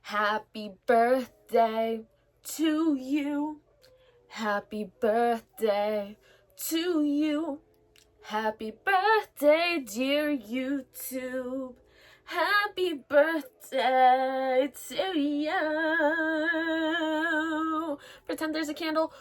Happy birthday to you. Happy birthday to you. Happy birthday, dear YouTube. Happy birthday to you. Pretend there's a candle.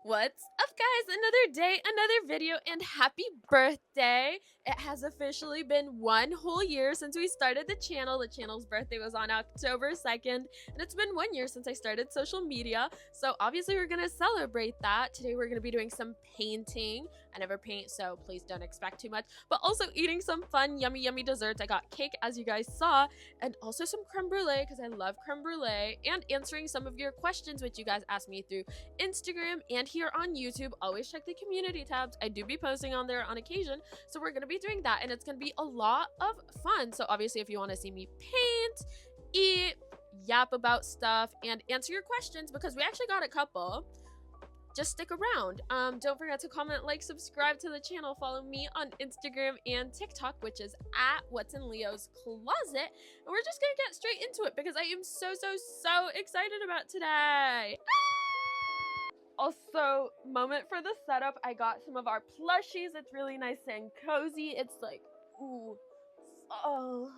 What's up, guys? Another day, another video, and happy birthday. It has officially been 1 whole year since we started the channel. The channel's birthday was on October 2nd, and it's been 1 year since I started social media. So obviously we're gonna celebrate that. Today we're gonna be doing some painting. I never paint, so please don't expect too much. But also eating some fun, yummy desserts. I got cake, as you guys saw, and also some creme brulee, because I love creme brulee, and answering some of your questions, which you guys asked me through Instagram and here on YouTube. Always check the community tabs. I do be posting on there on occasion, so we're gonna be doing that, and it's gonna be a lot of fun. So obviously if you want to see me paint, eat, yap about stuff, and answer your questions, because we actually got a couple, just stick around. Don't forget to comment, like, subscribe to the channel, follow me on Instagram and TikTok, which is at What's in Leo's Closet. And we're just gonna get straight into it because I am so excited about today. Also, moment for the setup, I got some of our plushies. It's really nice and cozy. It's like, ooh, oh.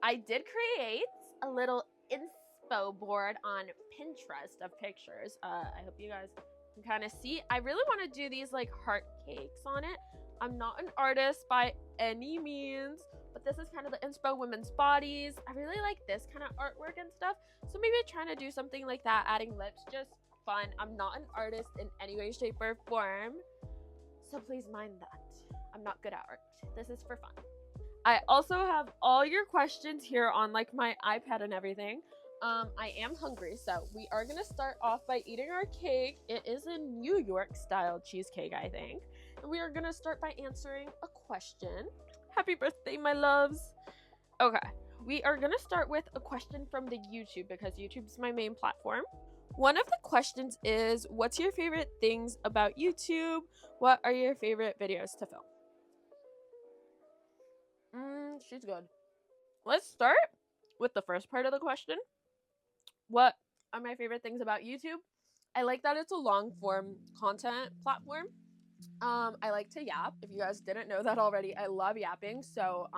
I did create a little inspo board on Pinterest of pictures. I hope you guys can kind of see. I really want to do these like heart cakes on it. I'm not an artist by any means, but this is kind of the inspo women's bodies. I really like this kind of artwork and stuff, so maybe trying to do something like that, adding lips, just fun. I'm not an artist in any way, shape, or form, so please mind that. I'm not good at art. This is for fun. I also have all your questions here on like my iPad and everything. I am hungry, so we are gonna start off by eating our cake. It is a New York style cheesecake, I think. And we are gonna start by answering a question. Happy birthday, my loves. Okay, we are gonna start with a question from the YouTube, because YouTube's my main platform. One of the questions is, what's your favorite things about YouTube? What are your favorite videos to film? She's good. Let's start with the first part of the question. What are my favorite things about YouTube? I like that it's a long form content platform. I like to yap. If you guys didn't know that already, I love yapping. So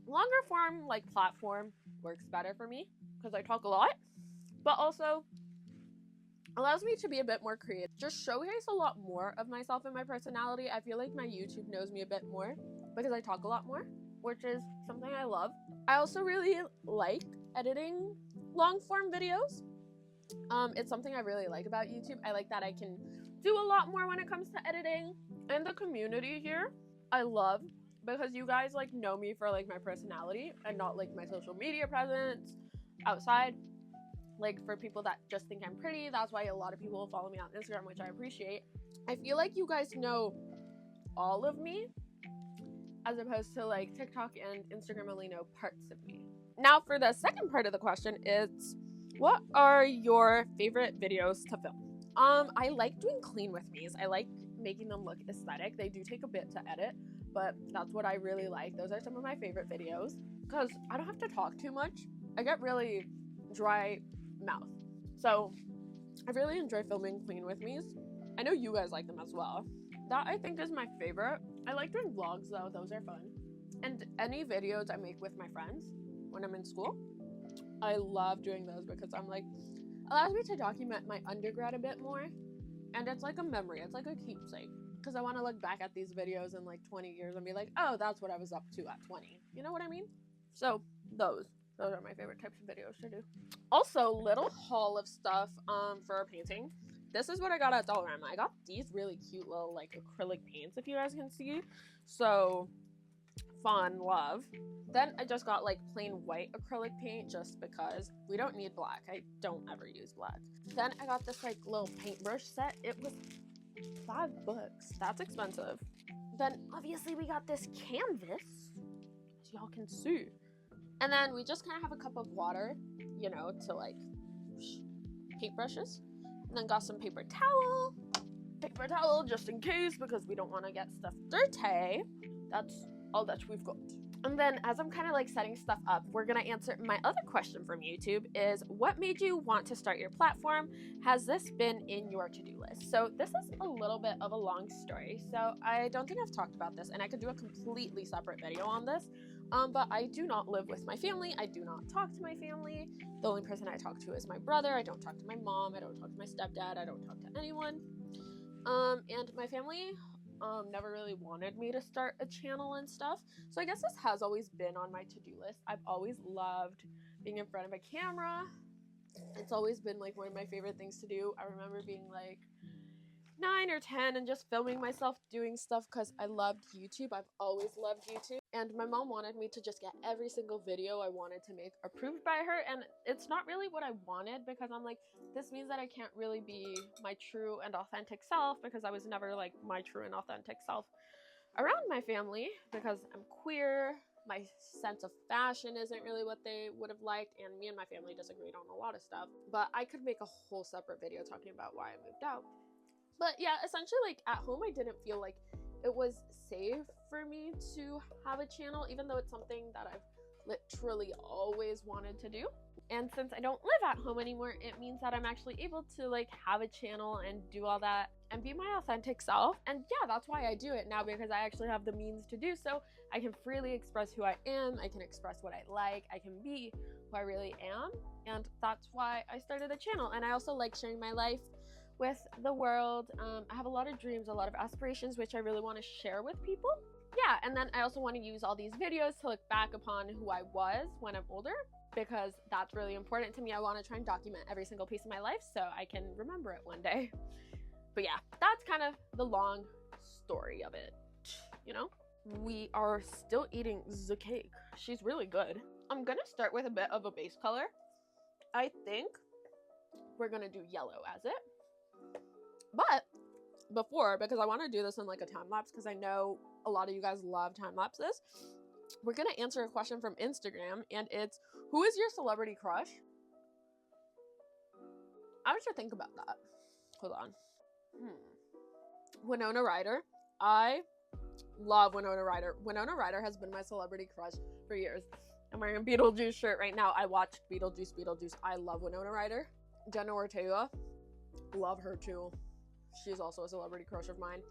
longer form like platform works better for me because I talk a lot, but also allows me to be a bit more creative. Just showcase a lot more of myself and my personality. I feel like my YouTube knows me a bit more because I talk a lot more, which is something I love. I also really like editing long form videos. It's something I really like about YouTube. I like that I can do a lot more when it comes to editing. And the community here, I love, because you guys like know me for like my personality and not like my social media presence outside. Like for people that just think I'm pretty, that's why a lot of people follow me on Instagram, which I appreciate. I feel like you guys know all of me, as opposed to like TikTok and Instagram only know parts of me. Now for the second part of the question, it's what are your favorite videos to film? I like doing clean with me's. I like making them look aesthetic. They do take a bit to edit, but that's what I really like. Those are some of my favorite videos because I don't have to talk too much. I get really dry mouth, so I really enjoy filming clean with me's. I know you guys like them as well. That I think is my favorite. I like doing vlogs though, those are fun. And any videos I make with my friends when I'm in school, I love doing those because I'm like, allows me to document my undergrad a bit more, and it's like a memory, it's like a keepsake, because I want to look back at these videos in like 20 years and be like, oh, that's what I was up to at 20, you know what I mean? So those are my favorite types of videos to do. Also, little haul of stuff for our painting. This is what I got at Dollarama. I got these really cute little like acrylic paints, if you guys can see. So fun, love. Then I just got like plain white acrylic paint just because we don't need black. I don't ever use black. Then I got this like little paintbrush set. It was $5. That's expensive. Then obviously we got this canvas, as y'all can see. And then we just kind of have a cup of water, you know, to like paintbrushes. And then got some paper towel just in case, because we don't want to get stuff dirty. That's all that we've got. And then as I'm kind of like setting stuff up, we're gonna answer my other question from YouTube is, what made you want to start your platform? Has this been in your to-do list? So this is a little bit of a long story, so I don't think I've talked about this, and I could do a completely separate video on this. But I do not live with my family. I do not talk to my family. The only person I talk to is my brother. I don't talk to my mom. I don't talk to my stepdad. I don't talk to anyone. And my family never really wanted me to start a channel and stuff. So I guess this has always been on my to-do list. I've always loved being in front of a camera. It's always been like one of my favorite things to do. I remember being like 9 or 10 and just filming myself doing stuff because I loved YouTube. I've always loved YouTube. And my mom wanted me to just get every single video I wanted to make approved by her. And it's not really what I wanted, because I'm like, this means that I can't really be my true and authentic self, because I was never like my true and authentic self around my family, because I'm queer. My sense of fashion isn't really what they would have liked, and me and my family disagreed on a lot of stuff. But I could make a whole separate video talking about why I moved out. But yeah, essentially, like, at home, I didn't feel like it was safe for me to have a channel, even though it's something that I've literally always wanted to do. And since I don't live at home anymore, it means that I'm actually able to like have a channel and do all that and be my authentic self. And yeah, that's why I do it now, because I actually have the means to do so. I can freely express who I am. I can express what I like. I can be who I really am. And that's why I started a channel. And I also like sharing my life with the world. I have a lot of dreams, a lot of aspirations, which I really want to share with people. Yeah, and then I also want to use all these videos to look back upon who I was when I'm older, because that's really important to me. I want to try and document every single piece of my life so I can remember it one day. But yeah, that's kind of the long story of it, you know? We are still eating the cake. She's really good. I'm gonna start with a bit of a base color. I think we're gonna do yellow as it. But before, because I want to do this in like a time lapse, because I know a lot of you guys love time lapses, we're gonna answer a question from Instagram, and it's, who is your celebrity crush? I should think about that. Hold on. Winona Ryder. I love Winona Ryder. Winona Ryder has been my celebrity crush for years. I'm wearing a Beetlejuice shirt right now. I watched Beetlejuice. I love Winona Ryder. Jenna Ortega. Love her too. She's also a celebrity crush of mine.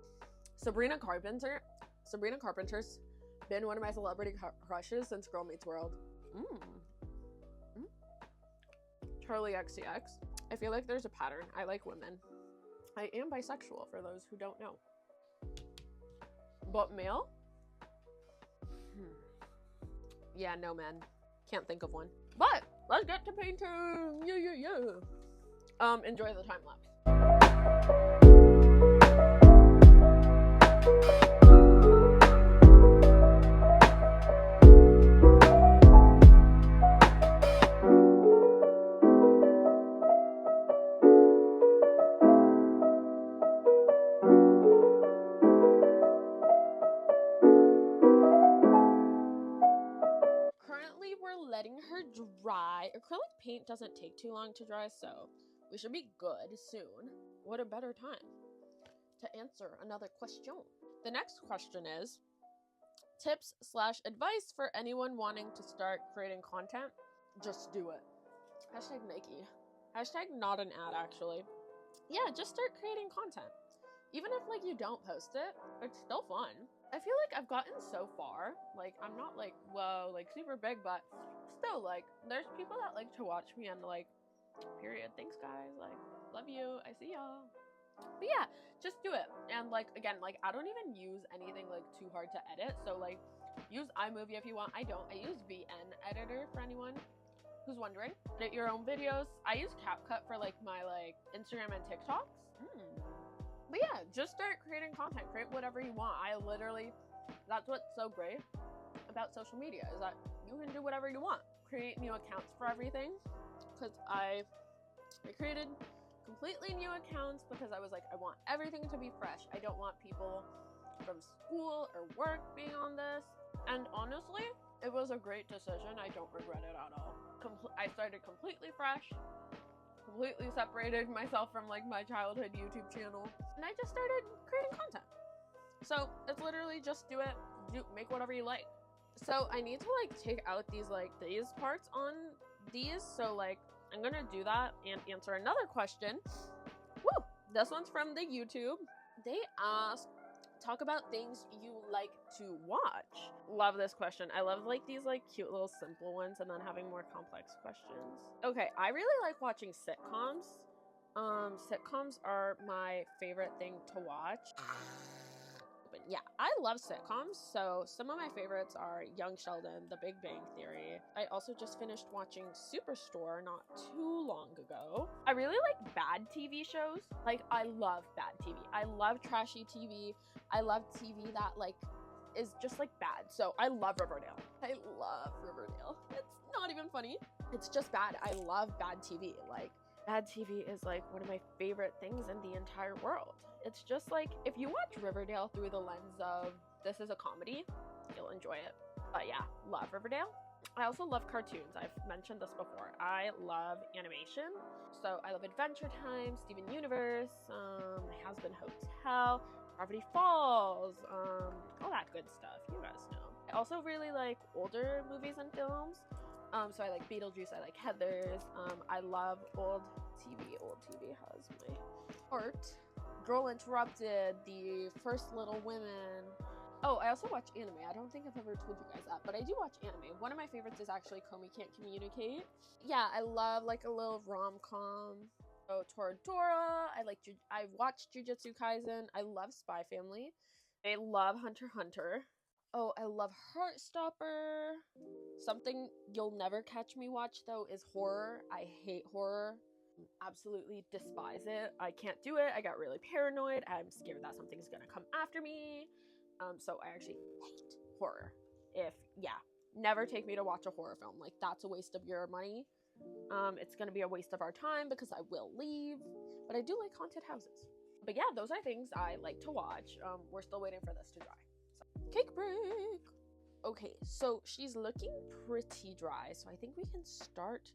Sabrina Carpenter's been one of my celebrity crushes since Girl Meets World. Charlie XCX. I feel like there's a pattern. I like women. I am bisexual, for those who don't know. But male? Yeah, no men. Can't think of one. But let's get to painting. Yeah. Enjoy the time lapse. Currently, we're letting her dry. Acrylic paint doesn't take too long to dry, so we should be good soon. What a better time to answer another question. The next question is, tips/advice for anyone wanting to start creating content? Just do it. Hashtag Nike. Hashtag not an ad, actually. Yeah, just start creating content. Even if like you don't post it, it's still fun. I feel like I've gotten so far. Like, I'm not like, whoa, like super big, but still, like, there's people that like to watch me and like, period. Thanks, guys. Like, love you. I see y'all. But yeah, just do it. And like, again, like, I don't even use anything like too hard to edit. So like, use iMovie if you want. I don't. I use VN Editor for anyone who's wondering. Edit your own videos. I use CapCut for like my like Instagram and TikToks. But yeah, just start creating content. Create whatever you want. That's what's so great about social media, is that you can do whatever you want. Create new accounts for everything. Because I created completely new accounts because I was like, I want everything to be fresh. I don't want people from school or work being on this. And honestly, it was a great decision. I don't regret it at all. I started completely fresh. Completely separated myself from like my childhood YouTube channel, and I just started creating content. So it's literally just do it, make whatever you like. So I need to like take out these parts on these. So like I'm gonna do that and answer another question. Woo! This one's from the YouTube. They asked, talk about things you like to watch. Love this question. I love like these like cute little simple ones and then having more complex questions. Okay, I really like watching sitcoms. Sitcoms are my favorite thing to watch. But yeah, I love sitcoms. So some of my favorites are Young Sheldon, The Big Bang Theory. I also just finished watching Superstore not too long ago. I really like bad TV shows. Like I love bad TV. I love trashy TV. I love TV that like is just like bad. So I love Riverdale. I love Riverdale. It's not even funny. It's just bad. I love bad TV. Like bad TV is like one of my favorite things in the entire world. It's just like, if you watch Riverdale through the lens of this is a comedy, you'll enjoy it. But yeah, love Riverdale. I also love cartoons. I've mentioned this before. I love animation. So I love Adventure Time, Steven Universe, My Has-Been Hotel, Gravity Falls, all that good stuff. You guys know. I also really like older movies and films. So I like Beetlejuice, I like Heathers. I love old TV. Old TV has my heart. Girl Interrupted, The First Little Women. Oh, I also watch anime. I don't think I've ever told you guys that, but I do watch anime. One of my favorites is actually Komi Can't Communicate. Yeah, I love like a little rom-com. Oh, Toradora. I watched Jujutsu Kaisen. I love Spy Family. I love Hunter x Hunter. Oh, I love Heartstopper. Something you'll never catch me watch though is horror. I hate horror. Absolutely despise it. I can't do it. I got really paranoid. I'm scared that something's gonna come after me. So I actually hate horror. Never take me to watch a horror film. Like that's a waste of your money. It's gonna be a waste of our time because I will leave. But I do like haunted houses. But yeah, those are things I like to watch. We're still waiting for this to dry. So, cake break. Okay, so she's looking pretty dry, so I think we can start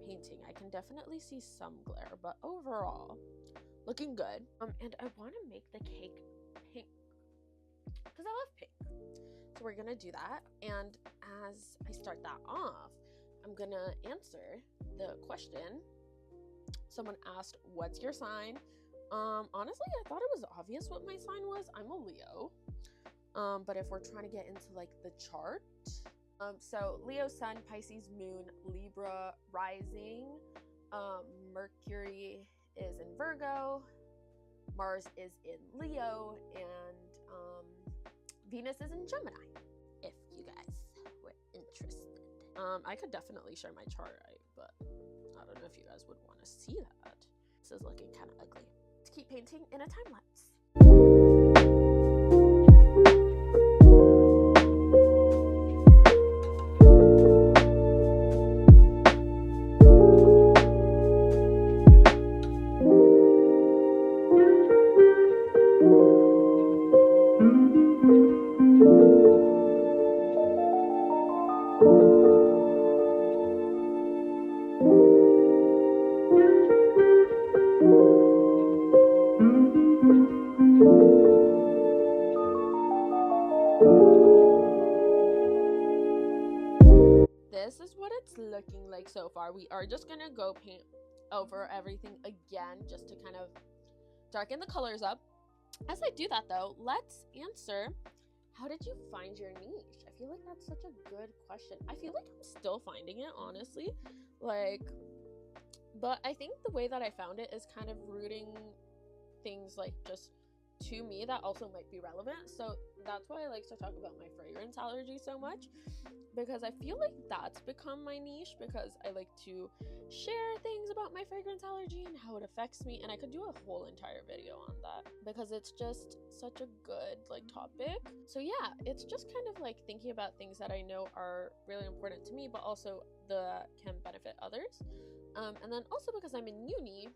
painting. I can definitely see some glare, but overall, looking good. And I want to make the cake pink because I love pink. So we're gonna do that, and as I start that off, I'm gonna answer the question. Someone asked, "What's your sign?" Honestly, I thought it was obvious what my sign was. I'm a Leo. But if we're trying to get into like the chart, so Leo Sun, Pisces Moon, Libra Rising, Mercury is in Virgo, Mars is in Leo, and Venus is in Gemini, if you guys were interested. I could definitely share my chart, but I don't know if you guys would want to see that. This is looking kind of ugly. Let's keep painting in a time lapse. This is what it's looking like so far. We are just gonna go paint over everything again just to kind of darken the colors up. As I do that though, let's answer, how did you find your niche? I feel like that's such a good question. I feel like I'm still finding it, honestly. But I think the way that I found it is kind of rooting things like just to me that also might be relevant. So that's why I like to talk about my fragrance allergy so much, because I feel like that's become my niche, because I like to share things about my fragrance allergy and how it affects me, and I could do a whole entire video on that because it's just such a good topic. So yeah, it's just kind of like thinking about things that I know are really important to me but also that can benefit others. And then also because I'm in uni,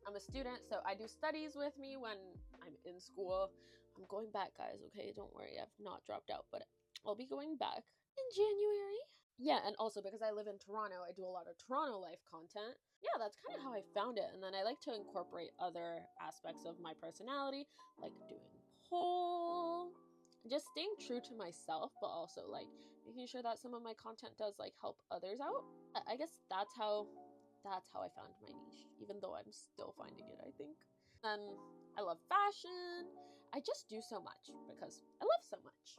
I'm a student, so I do studies with me when I'm in school. I'm going back, guys, okay? Don't worry, I've not dropped out, but I'll be going back in January. Yeah, and also because I live in Toronto, I do a lot of Toronto life content. Yeah, that's kind of how I found it. And then I like to incorporate other aspects of my personality, like doing pole, just staying true to myself, but also like making sure that some of my content does like help others out. I guess that's how I found my niche, even though I'm still finding it, I think. And I love fashion. I just do so much because I love so much.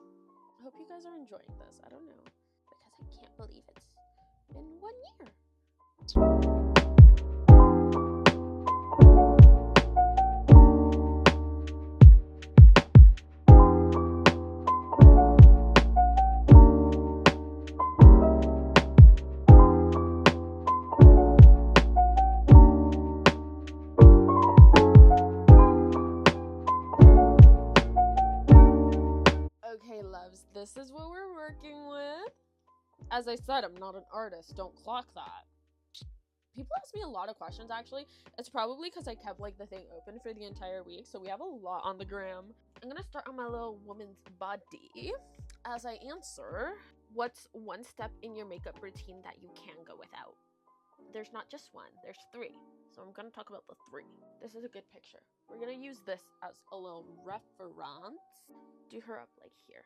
I hope you guys are enjoying this. I don't know, because I can't believe it's been 1 year. Okay, loves, this is what we're working with. As I said, I'm not an artist. Don't clock that. People ask me a lot of questions, actually. It's probably because I kept like the thing open for the entire week, so we have a lot on the gram. I'm gonna start on my little woman's body as I answer. What's one step in your makeup routine that you can go without? There's not just one, there's 3. So I'm gonna talk about the 3. This is a good picture. We're gonna use this as a little reference. Do her up like here.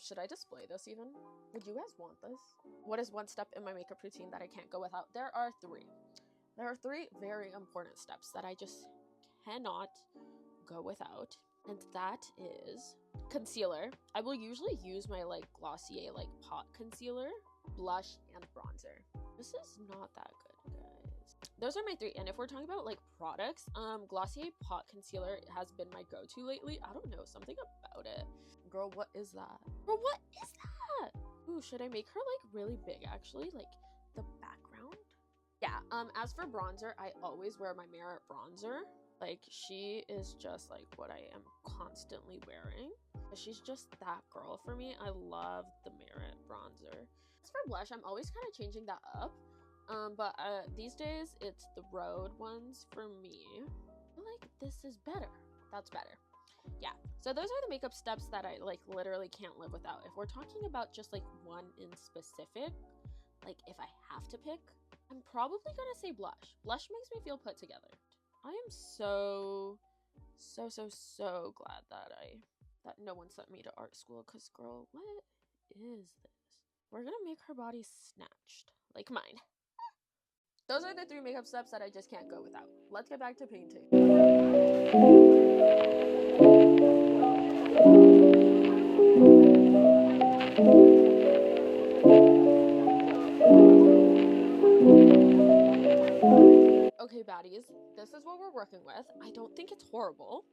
Should I display this even? Would you guys want this? What is one step in my makeup routine that I can't go without? There are 3. There are 3 very important steps that I just cannot go without. And that is concealer. I will usually use my like Glossier like pot concealer, blush, and bronzer. This is not that good, guys. Those are my 3. And if we're talking about like products, Glossier pot concealer has been my go-to lately. I don't know, something about it. Girl, what is that? Girl, what is that? Ooh, should I make her like really big actually? Like the background? Yeah, as for bronzer, I always wear my Merit bronzer. Like, she is just like what I am constantly wearing. She's just that girl for me. I love the Merit bronzer. As for blush, I'm always kind of changing that up. But these days, it's the Rhode ones for me. I feel like this is better. That's better. Yeah, so those are the makeup steps that I like literally can't live without. If we're talking about just like one in specific, like if I have to pick, I'm probably gonna say blush. Blush makes me feel put together. I am so glad that no one sent me to art school, because girl, what is this? We're gonna make her body snatched like mine. Those are the 3 makeup steps that I just can't go without. Let's get back to painting. Okay, baddies, this is what we're working with. I don't think it's horrible.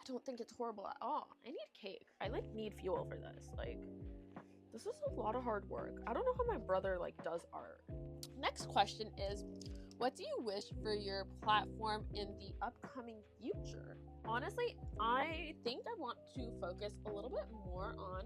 I don't think it's horrible at all. I need cake. I like need fuel for this. Like, this is a lot of hard work. I don't know how my brother like does art. Next question is, what do you wish for your platform in the upcoming future? Honestly, I think I want to focus a little bit more on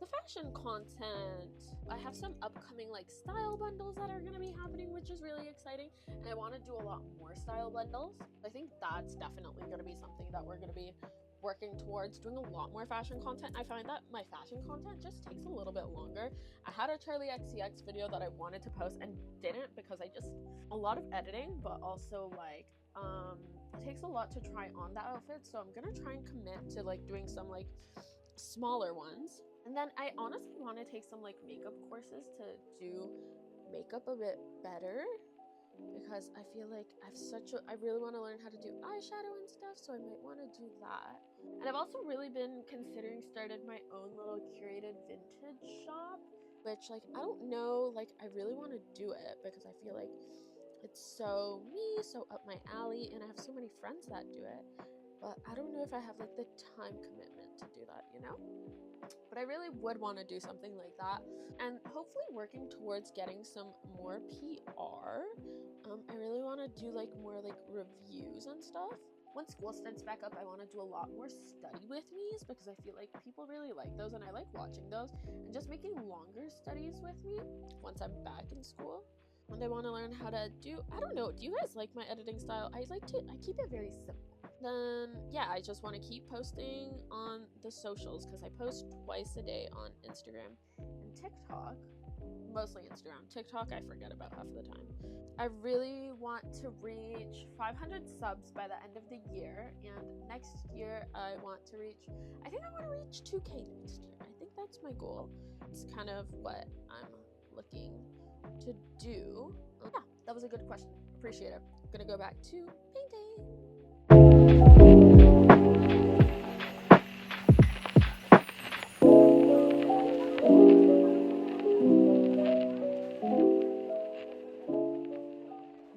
the fashion content. I have some upcoming like style bundles that are going to be happening, which is really exciting, and I want to do a lot more style bundles. I think that's definitely going to be something that we're going to be working towards, doing a lot more fashion content. I find that my fashion content just takes a little bit longer. I had a Charlie XCX video that I wanted to post and didn't because a lot of editing, but also like it takes a lot to try on that outfit, so I'm gonna try and commit to like doing some like smaller ones. And then I honestly want to take some like makeup courses to do makeup a bit better, because I feel like I really want to learn how to do eyeshadow and stuff, so I might want to do that. And I've also really been considering started my own little curated vintage shop, which like I don't know, like I really want to do it because I feel like it's so me, so up my alley, and I have so many friends that do it, but I don't know if I have like the time commitment to do that, you know? But I really would want to do something like that, and hopefully working towards getting some more PR. I really want to do like more like reviews and stuff. When school starts back up, I want to do a lot more study with me's, because I feel like people really like those and I like watching those, and just making longer studies with me once I'm back in school. And I want to learn how to do, I don't know, do you guys like my editing style? I keep it very simple. Then yeah, I just want to keep posting on the socials, because I post twice a day on Instagram and TikTok. Mostly Instagram. TikTok, I forget about half of the time. I really want to reach 500 subs by the end of the year, and next year I want to reach 2K next year. I think that's my goal. It's kind of what I'm looking to do. Yeah, that was a good question. Appreciate it. I'm gonna go back to painting.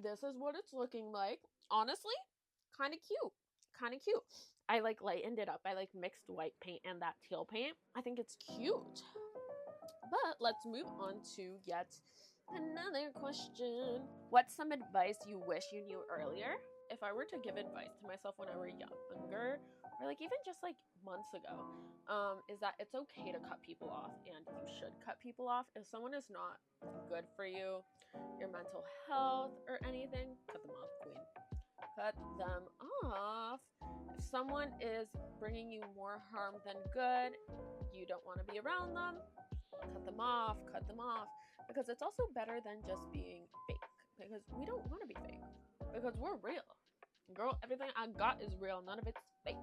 This is what it's looking like. Honestly, kind of cute. Kind of cute. I like lightened it up. I like mixed white paint and that teal paint. I think it's cute. But let's move on to yet another question. What's some advice you wish you knew earlier? If I were to give advice to myself when I were younger, or like even just like months ago, is that it's okay to cut people off, and you should cut people off. If someone is not good for you, your mental health, or anything, cut them off, queen. Cut them off. If someone is bringing you more harm than good, you don't want to be around them, cut them off, because it's also better than just being fake, because we don't want to be fake, because we're real. Girl, everything I got is real, none of it's fake.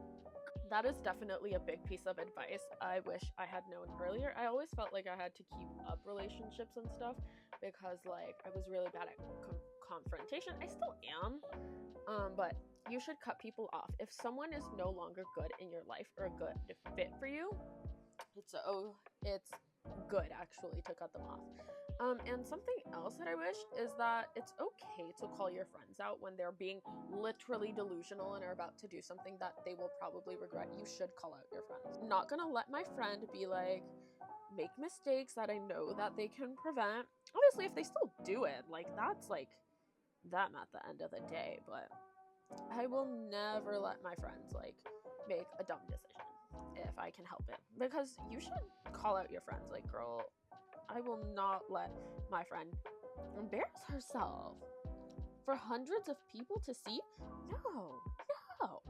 That is definitely a big piece of advice I wish I had known earlier. I always felt like I had to keep up relationships and stuff because like I was really bad at confrontation. I still am, but you should cut people off. If someone is no longer good in your life or a good fit for you, it's good actually to cut them off. And something else that I wish is that it's okay to call your friends out when they're being literally delusional and are about to do something that they will probably regret. You should call out your friends. I'm not gonna let my friend be like, make mistakes that I know that they can prevent. Obviously, if they still do it, like that's like them at the end of the day, but I will never let my friends like make a dumb decision if I can help it, because you should call out your friends. Like, girl, I will not let my friend embarrass herself for hundreds of people to see. No.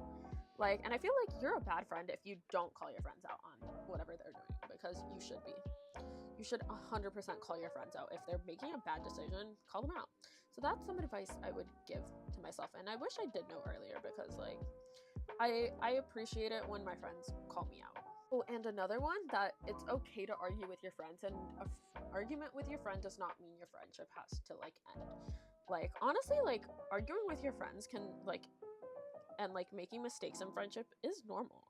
Like, and I feel like you're a bad friend if you don't call your friends out on whatever they're doing, because you should be. You should 100% call your friends out. If they're making a bad decision, call them out. So that's some advice I would give to myself, and I wish I did know earlier, because like I appreciate it when my friends call me out. Oh, and another one, that it's okay to argue with your friends, and an argument with your friend does not mean your friendship has to like end. Like, honestly, like arguing with your friends can like, and like making mistakes in friendship is normal,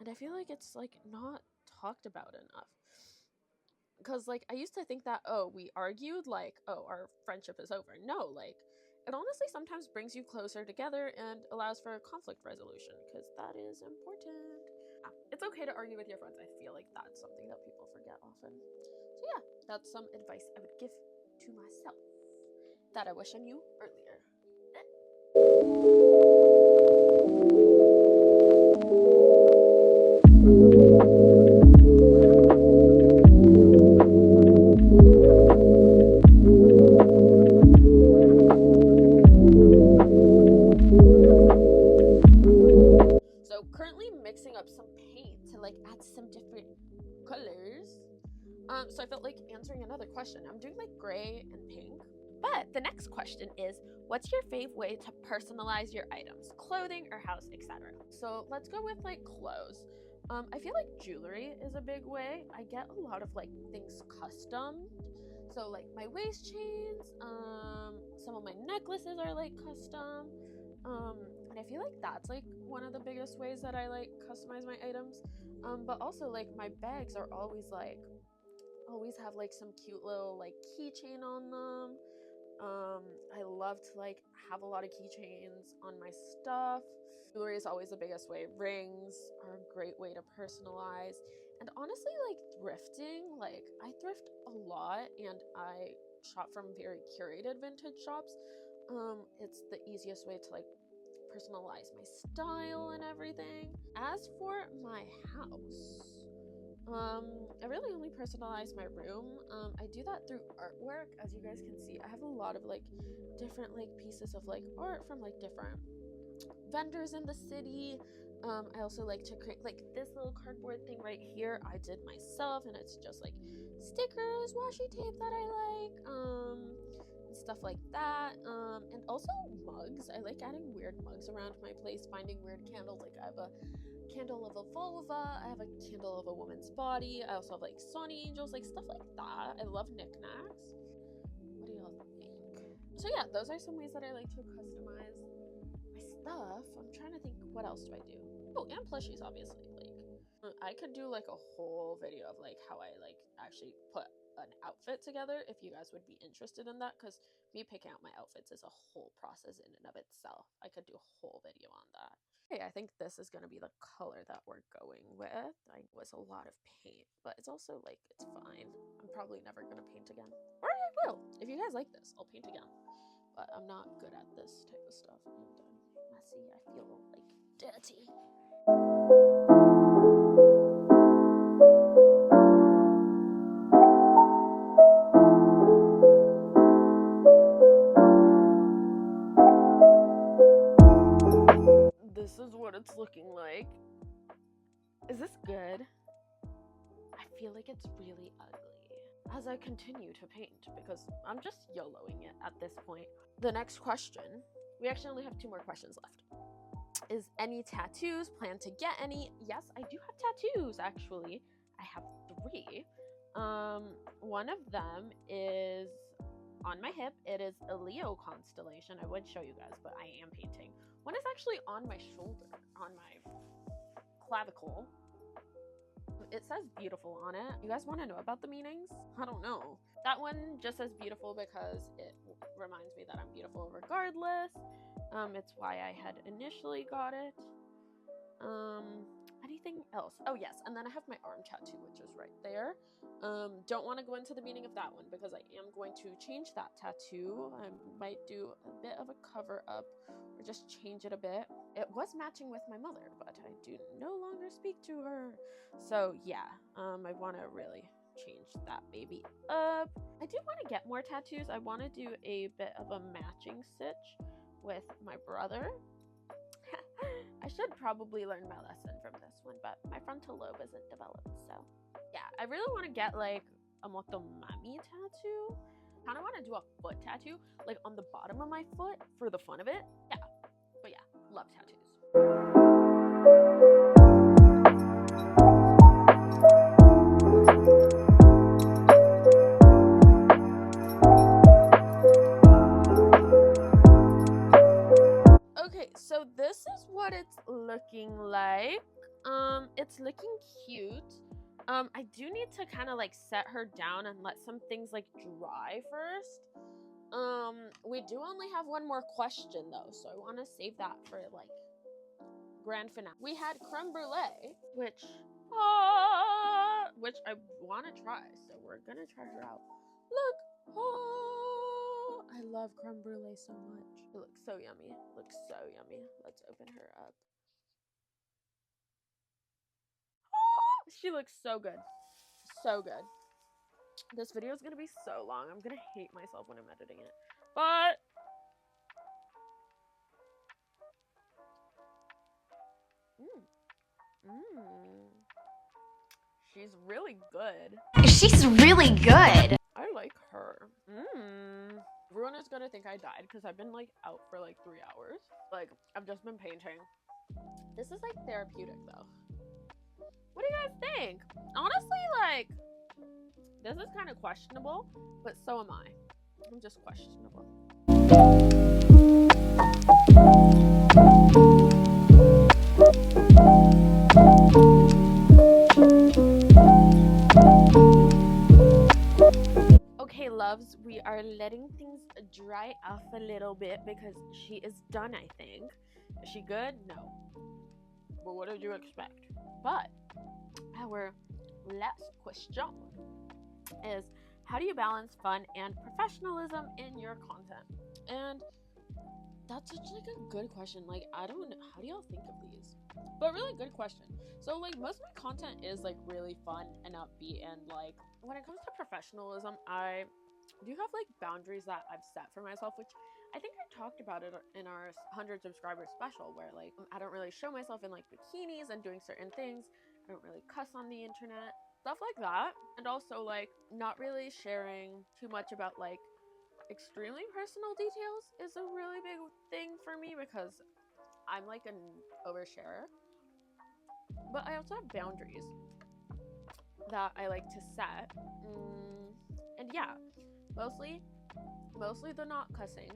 and I feel like it's like not talked about enough. Because like I used to think that, oh, we argued, like, oh, our friendship is over. No, like it honestly sometimes brings you closer together and allows for conflict resolution, because that is important. It's okay to argue with your friends. I feel like that's something that people forget often. So yeah, that's some advice I would give to myself that I wish I knew earlier. So currently mixing up some paint to like add some different colors. So I felt like answering another question. I'm doing like gray and pink. But the next question is, what's your fave way to personalize your items, clothing or house, etc.? So let's go with like clothes. I feel like jewelry is a big way. I get a lot of like things custom. So like my waist chains, some of my necklaces are like custom. And I feel like that's like one of the biggest ways that I like customize my items. But also like my bags are always have like some cute little like keychain on them. I love to like have a lot of keychains on my stuff. Jewelry is always the biggest way. Rings are a great way to personalize. And honestly, like thrifting, like I thrift a lot and I shop from very curated vintage shops. It's the easiest way to like personalize my style and everything. As for my house, I really only personalize my room. I do that through artwork. As you guys can see, I have a lot of like different like pieces of like art from like different vendors in the city. I also like to create like this little cardboard thing right here. I did myself, and it's just like stickers, washi tape that I like, and stuff like that. And also mugs. I like adding weird mugs around my place, finding weird candles. Like I have a candle of a vulva, I have a candle of a woman's body. I also have like sun angels, like stuff like that. I love knickknacks. What do y'all think? So yeah, those are some ways that I like to customize my stuff. I'm trying to think, what else do I do? Oh, and plushies, obviously. Like I could do like a whole video of like how I like actually put an outfit together if you guys would be interested in that, because me picking out my outfits is a whole process in and of itself. I could do a whole video on that. Okay, I think this is gonna be the color that we're going with. I was a lot of paint, but it's also like, it's fine. I'm probably never gonna paint again, or I will. If you guys like this, I'll paint again, but I'm not good at this type of stuff, and I'm messy. I feel like dirty. This is what it's looking like. Is this good? I feel like it's really ugly as I continue to paint, because I'm just YOLOing it at this point. The next question, we actually only have 2 more questions left. Is any tattoos? Plan to get any? Yes, I do have tattoos, actually. I have 3. One of them is on my hip. It is a Leo constellation. I would show you guys, but I am painting. One is actually on my shoulder, on my clavicle. It says beautiful on it. You guys want to know about the meanings? I don't know. That one just says beautiful because it reminds me that I'm beautiful regardless. It's why I had initially got it. Anything else? Oh yes, and then I have my arm tattoo, which is right there. Don't want to go into the meaning of that one because I am going to change that tattoo. I might do a bit of a cover up or just change it a bit. It was matching with my mother, but I do no longer speak to her. So yeah, I want to really change that baby up. I do want to get more tattoos. I want to do a bit of a matching stitch with my brother. I should probably learn my lesson from this one, but my frontal lobe isn't developed, so yeah. I really want to get like a motomami tattoo. Kind of want to do a foot tattoo, like on the bottom of my foot for the fun of it. Yeah, but yeah, love tattoos. Okay, so this is what it's looking like. It's looking cute. I do need to kind of like set her down and let some things like dry first. We do only have one more question though, so I want to save that for like grand finale. We had crème brûlée, which I want to try, so we're gonna try her out. Look, I love crème brûlée so much. It looks so yummy. Looks so yummy. Let's open her up. She looks so good. So good. This video is gonna be so long. I'm gonna hate myself when I'm editing it. But she's really good. She's really good. I like her. Everyone is gonna think I died because I've been like out for like 3 hours. Like I've just been painting. This is like therapeutic though. What do you guys think? Honestly, like this is kind of questionable, but so am I. I'm just questionable. Okay, loves, we are letting things dry off a little bit because she is done, I think. Is she good? No. But what did you expect? But our last question is, how do you balance fun and professionalism in your content? And that's such like a good question. Like, I don't know, how do y'all think of these? But really good question. So like most of my content is like really fun and upbeat, and like when it comes to professionalism, I do have like boundaries that I've set for myself, which I think I talked about it in our 100 subscribers special, where like I don't really show myself in like bikinis and doing certain things. I don't really cuss on the internet, stuff like that. And also like not really sharing too much about like extremely personal details is a really big thing for me, because I'm like an oversharer. But I also have boundaries that I like to set. And yeah, mostly they're not cussing,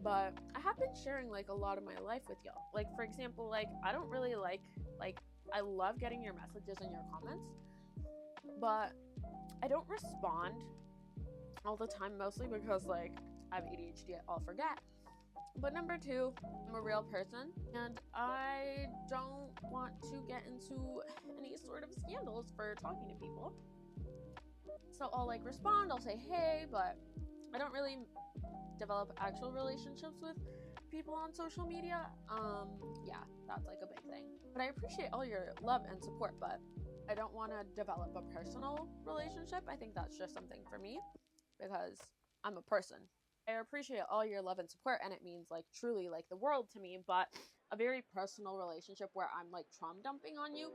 but I have been sharing like a lot of my life with y'all. Like for example, like I don't really like I love getting your messages and your comments, but I don't respond all the time, mostly because like I have ADHD, I'll forget. But number two, I'm a real person and I don't want to get into any sort of scandals for talking to people. So I'll like respond, I'll say hey, but I don't really develop actual relationships with people on social media. Yeah, that's like a big thing. But I appreciate all your love and support, but I don't want to develop a personal relationship. I think that's just something for me because I'm a person. I appreciate all your love and support, and it means like truly like the world to me, but a very personal relationship where I'm like trauma dumping on you,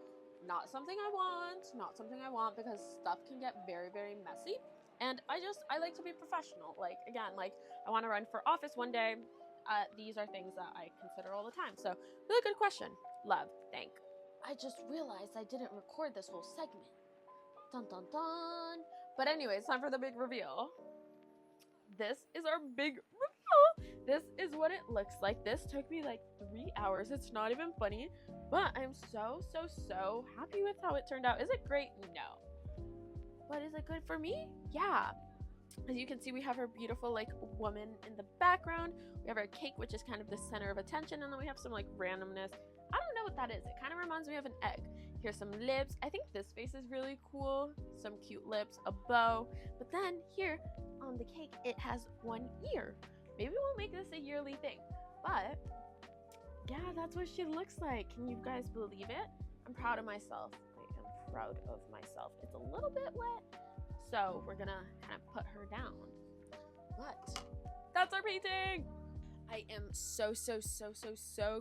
not something I want, because stuff can get very, very messy. And I like to be professional. Like again, like I want to run for office one day. These are things that I consider all the time. So really good question. Love. Thank. I just realized I didn't record this whole segment. Dun dun dun. But anyways, time for the big reveal. This is our big reveal. This is what it looks like. This took me like 3 hours. It's not even funny, but I'm so happy with how it turned out. Is it great? No. But is it good for me? Yeah. As you can see, we have our beautiful like woman in the background. We have our cake, which is kind of the center of attention, and then we have some like randomness. I don't know what that is. It kind of reminds me of an egg. Here's some lips. I think this face is really cool. Some cute lips, a bow. But then here on the cake, it has one ear. Maybe we'll make this a yearly thing. But yeah, that's what she looks like. Can you guys believe it? I'm proud of myself. I am proud of myself. It's a little bit wet, so we're gonna kind of put her down. But that's our painting. I am so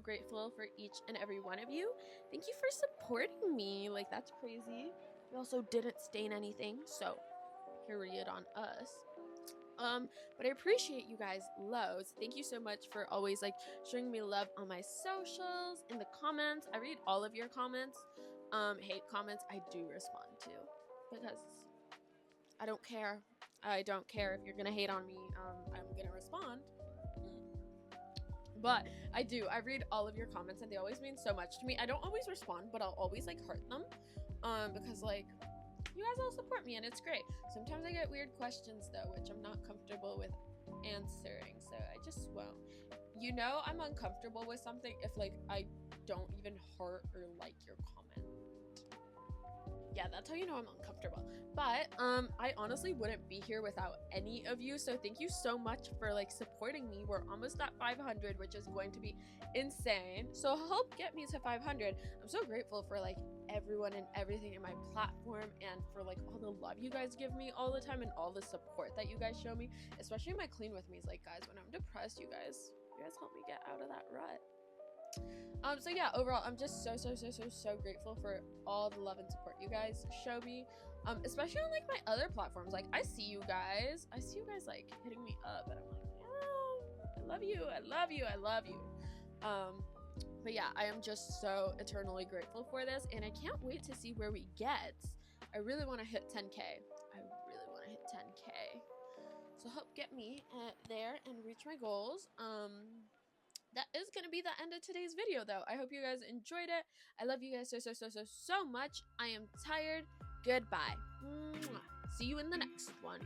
grateful for each and every one of you. Thank you for supporting me. Like, that's crazy. We also didn't stain anything, so period on us. But I appreciate you guys loads. Thank you so much for always like showing me love on my socials, in the comments. I read all of your comments. Hate comments I do respond to, because I don't care. I don't care if you're gonna hate on me. I'm gonna respond. But I do. I read all of your comments and they always mean so much to me. I don't always respond, but I'll always like heart them. Because like you guys all support me and it's great. Sometimes I get weird questions though, which I'm not comfortable with answering. So I just won't. You know I'm uncomfortable with something if like I don't even heart or like your comment. Yeah, that's how you know I'm uncomfortable. But I honestly wouldn't be here without any of you, so thank you so much for like supporting me. We're almost at 500, which is going to be insane, so help get me to 500. I'm so grateful for like everyone and everything in my platform, and for like all the love you guys give me all the time and all the support that you guys show me, especially my clean with me's. Like, guys, when I'm depressed, you guys help me get out of that rut. So yeah, overall, I'm just so grateful for all the love and support you guys show me, especially on like my other platforms. Like, I see you guys like hitting me up, and I'm like, yeah, I love you. But yeah, I am just so eternally grateful for this, and I can't wait to see where we get. I really want to hit 10K. So help get me there and reach my goals. That is going to be the end of today's video, though. I hope you guys enjoyed it. I love you guys so much. I am tired. Goodbye. Mwah. See you in the next one.